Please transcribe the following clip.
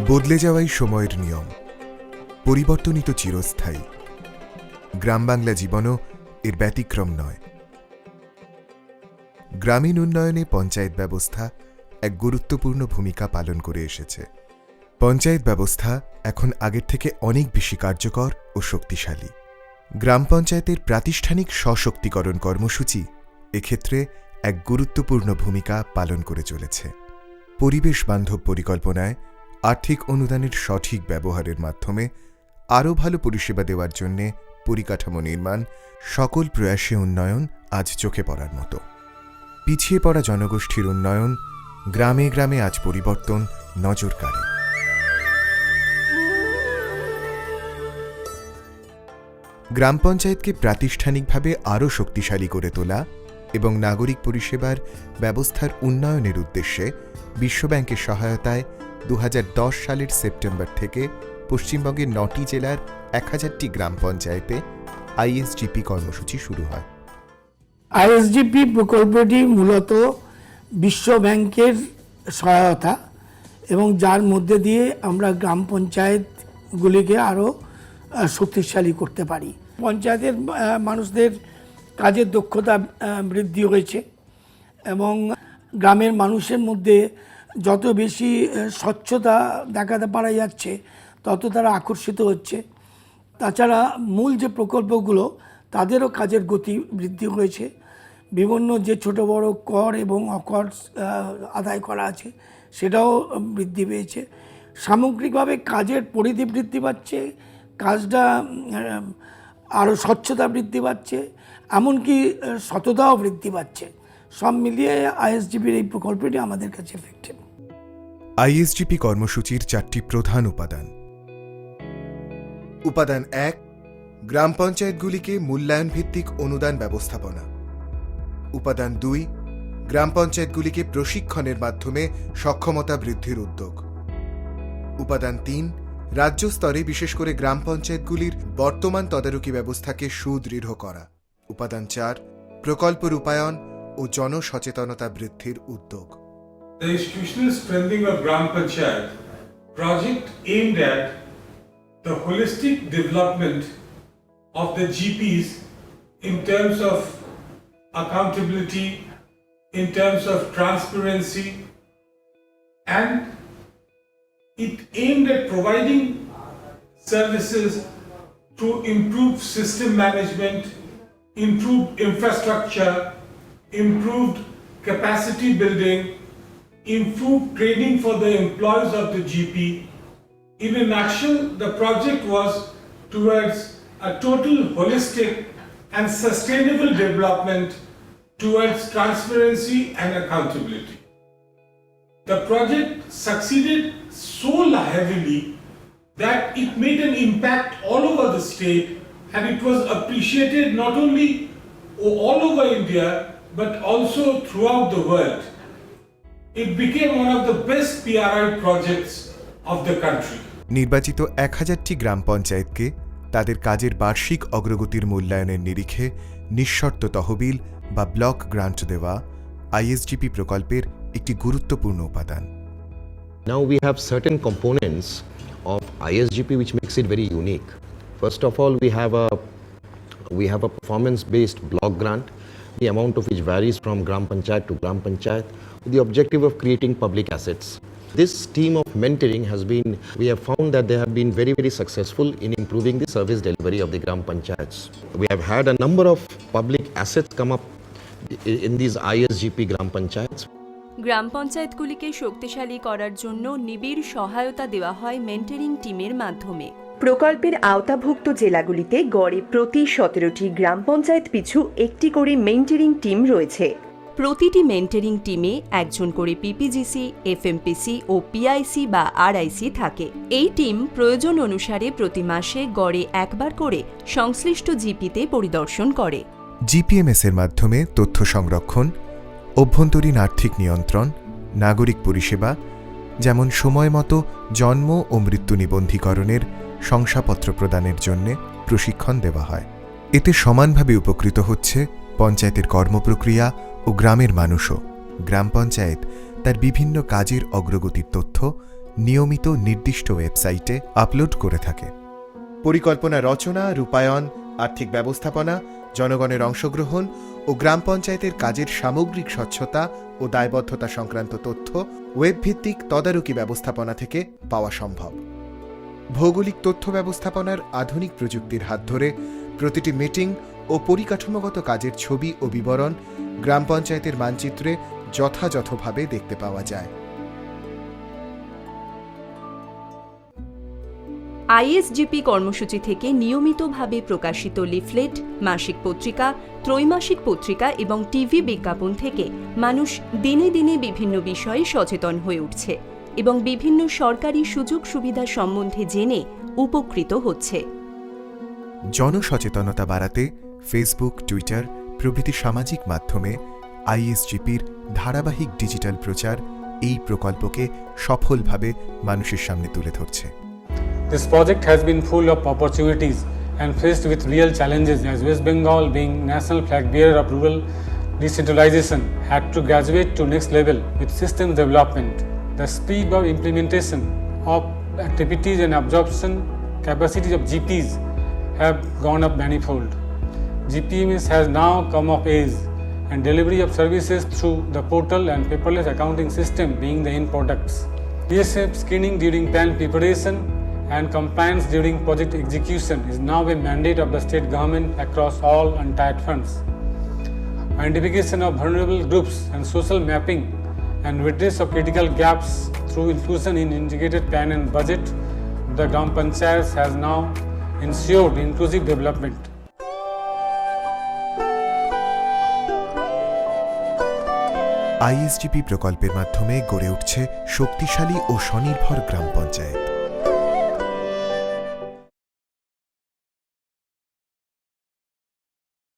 বদলে যাওয়াই সময়ের নিয়ম, পরিবর্তনই তো চিরস্থায়ী। গ্রাম বাংলা জীবনও এর ব্যতিক্রম নয়। গ্রামীণ উন্নয়নে পঞ্চায়েত ব্যবস্থা এক গুরুত্বপূর্ণ ভূমিকা পালন করে এসেছে। পঞ্চায়েত ব্যবস্থা এখন আগের থেকে অনেক বেশি কার্যকর ও শক্তিশালী। গ্রাম পঞ্চায়েতের প্রাতিষ্ঠানিক সশক্তিকরণ কর্মসূচি এক্ষেত্রে এক গুরুত্বপূর্ণ ভূমিকা পালন করে চলেছে। পরিবেশ বান্ধব পরিকল্পনায় আর্থিক অনুদানের সঠিক ব্যবহারের মাধ্যমে আরও ভালো পরিষেবা দেওয়ার জন্য পরিকাঠামো নির্মাণ, সকল প্রয়াসে উন্নয়ন আজ চোখে পড়ার মতো। পিছিয়ে পড়া জনগোষ্ঠীর উন্নয়ন, গ্রামে গ্রামে আজ পরিবর্তন নজর কাড়ে। গ্রাম পঞ্চায়েতকে প্রাতিষ্ঠানিকভাবে আরও শক্তিশালী করে তোলা এবং নাগরিক পরিষেবার ব্যবস্থার উন্নয়নের উদ্দেশ্যে বিশ্বব্যাংকের সহায়তায় 2010 সালের সেপ্টেম্বর থেকে পশ্চিমবঙ্গের 9টি জেলার 1000টি গ্রাম পঞ্চায়েতে আইএসজিপি কর্মসূচি শুরু হয়। আইএসজিপি প্রকল্পটি মূলত বিশ্ব ব্যাংকের সহায়তা এবং যার মধ্যে দিয়ে আমরা গ্রাম পঞ্চায়েতগুলিকে আরও শক্তিশালী করতে পারি। পঞ্চায়েতের মানুষদের কাজের দক্ষতা বৃদ্ধি হয়েছে এবং গ্রামের মানুষের মধ্যে যত বেশি স্বচ্ছতা দেখাতে পারা যাচ্ছে তত তারা আকর্ষিত হচ্ছে। তাছাড়া মূল যে প্রকল্পগুলো তাদেরও কাজের গতি বৃদ্ধি হয়েছে। বিভিন্ন যে ছোট বড় কর এবং অকর আদায় করা আছে সেটাও বৃদ্ধি পেয়েছে। সামগ্রিকভাবে কাজের পরিধি বৃদ্ধি পাচ্ছে, কাজটা আরও স্বচ্ছতা বৃদ্ধি পাচ্ছে, এমনকি সততাও বৃদ্ধি পাচ্ছে। সব মিলিয়ে আইএসজিপির এই প্রকল্পটি আমাদের কাছে এফেক্টিভ। আইএসজিপি কর্মসূচির 4টি প্রধান উপাদান। উপাদান 1, গ্রাম পঞ্চায়েতগুলিকে মূল্যায়ন ভিত্তিক অনুদান ব্যবস্থাপনা। উপাদান 2, গ্রাম পঞ্চায়েতগুলিকে প্রশিক্ষণের মাধ্যমে সক্ষমতা বৃদ্ধির উদ্যোগ। উপাদান 3, রাজ্য স্তরে বিশেষ করে গ্রাম পঞ্চায়েতগুলির বর্তমান তদারকি ব্যবস্থাকে সুদৃঢ় করা। উপাদান 4, প্রকল্প রূপায়ণ ও জনসচেতনতা বৃদ্ধির উদ্যোগ। The institutional strengthening of Gram Panchayat project aimed at the holistic development of the GPs in terms of accountability, in terms of transparency, and it aimed at providing services to improve system management, improved infrastructure, improved capacity building, improved training for the employees of the GP. In a nutshell, the project was towards a total holistic and sustainable development towards transparency and accountability. The project succeeded so heavily that it made an impact all over the state, and it was appreciated not only all over India but also throughout the world. It became one of the best PRI projects of the country. নির্বাচিত 1000টি গ্রাম পঞ্চায়েতকে তাদের কাজের বার্ষিক অগ্রগতির মূল্যায়নের নিরিখে নিঃশর্ত তহবিল বা ব্লক গ্রান্ট দেওয়া আইএসজিপি প্রকল্পের একটি গুরুত্বপূর্ণ উপাদান। Now we have certain components of ISGP which makes it very unique. First of all, we have a performance-based block grant, the amount of which varies from Gram Panchayat to Gram Panchayat, with the objective of creating public assets. This team of mentoring we have found that they have been very, very successful in improving the service delivery of the Gram Panchayats. We have had a number of public assets come up in these ISGP Gram Panchayats. গ্রাম পঞ্চায়েতগুলিকে শক্তিশালী করার জন্য নিবিড় সহায়তা দেওয়া হয় mentoring টিমের মাধ্যমে। প্রকল্পের আওতাভুক্ত জেলাগুলিতে গড়ে প্রতি 17টি গ্রাম পঞ্চায়েত পিছু একটি করে মেন্টরিং টিম রয়েছে। প্রতিটি মেন্টরিং টিমে একজন করে পিপিজিসি, এফএমপিসি ও পিআইসি বা আরআইসি থাকে। এই টিম প্রয়োজন অনুসারে প্রতি মাসে গড়ে একবার করে সংশ্লিষ্ট জিপিতে পরিদর্শন করে। জিপিএমএস এর মাধ্যমে তথ্য সংরক্ষণ, অভ্যন্তরীণ আর্থিক নিয়ন্ত্রণ, নাগরিক পরিষেবা যেমন সময়মতো জন্ম ও মৃত্যু নিবন্ধীকরণের শংসাপত্র প্রদানের জন্য প্রশিক্ষণ দেওয়া হয়। এতে সমানভাবে উপকৃত হচ্ছে পঞ্চায়েতের কর্মপ্রক্রিয়া ও ও গ্রামের মানুষও গ্রাম পঞ্চায়েত তার বিভিন্ন কাজের অগ্রগতির তথ্য নিয়মিত নির্দিষ্ট ওয়েবসাইটে আপলোড করে থাকে। পরিকল্পনা রচনা, রূপায়ণ, আর্থিক ব্যবস্থাপনা, জনগণের অংশগ্রহণ ও গ্রাম পঞ্চায়েতের কাজের সামগ্রিক স্বচ্ছতা ও দায়বদ্ধতা সংক্রান্ত তথ্য ওয়েবভিত্তিক তদারকি ব্যবস্থাপনা থেকে পাওয়া সম্ভব। ভৌগোলিক তথ্য ব্যবস্থাপনার আধুনিক প্রযুক্তির হাত ধরে প্রতিটি মিটিং ও পরিকাঠামোগত কাজের ছবি ও বিবরণ গ্রাম পঞ্চায়েতের মানচিত্রে যথাযথভাবে দেখতে পাওয়া যায়। আইএসজিপি কর্মসূচি থেকে নিয়মিতভাবে প্রকাশিত লিফলেট, মাসিক পত্রিকা, ত্রৈমাসিক পত্রিকা এবং টিভি বিজ্ঞাপন থেকে মানুষ দিনে দিনে বিভিন্ন বিষয়ে সচেতন হয়ে উঠছে এবং বিভিন্ন সরকারি সুযোগ সুবিধা সম্বন্ধে জেনে উপকৃত হচ্ছে। জনসচেতনতা বাড়াতে ফেসবুক, টুইটার প্রভৃতি সামাজিক মাধ্যমে আইএসজিপির ধারাবাহিক ডিজিটাল প্রচার এই প্রকল্পকে সফলভাবে মানুষের সামনে তুলে ধরছে। This project has been full of opportunities and faced with real challenges, as West Bengal, being national flag bearer of rural decentralization, had to graduate to next level with systems development. The speed of implementation of activities and absorption capacities of GPs have gone up manifold. GPMS has now come of age, and delivery of services through the portal and paperless accounting system being the end products. PSF screening during plan preparation and compliance during project execution is now a mandate of the state government across all untied funds. Identification of vulnerable groups and social mapping and redress of critical gaps through inclusion in integrated plan and budget, the Gram Panchayats has now ensured inclusive development. আইএসজিপি প্রকল্পের মাধ্যমে গড়ে উঠছে শক্তিশালী ও স্বনির্ভর গ্রাম পঞ্চায়েত।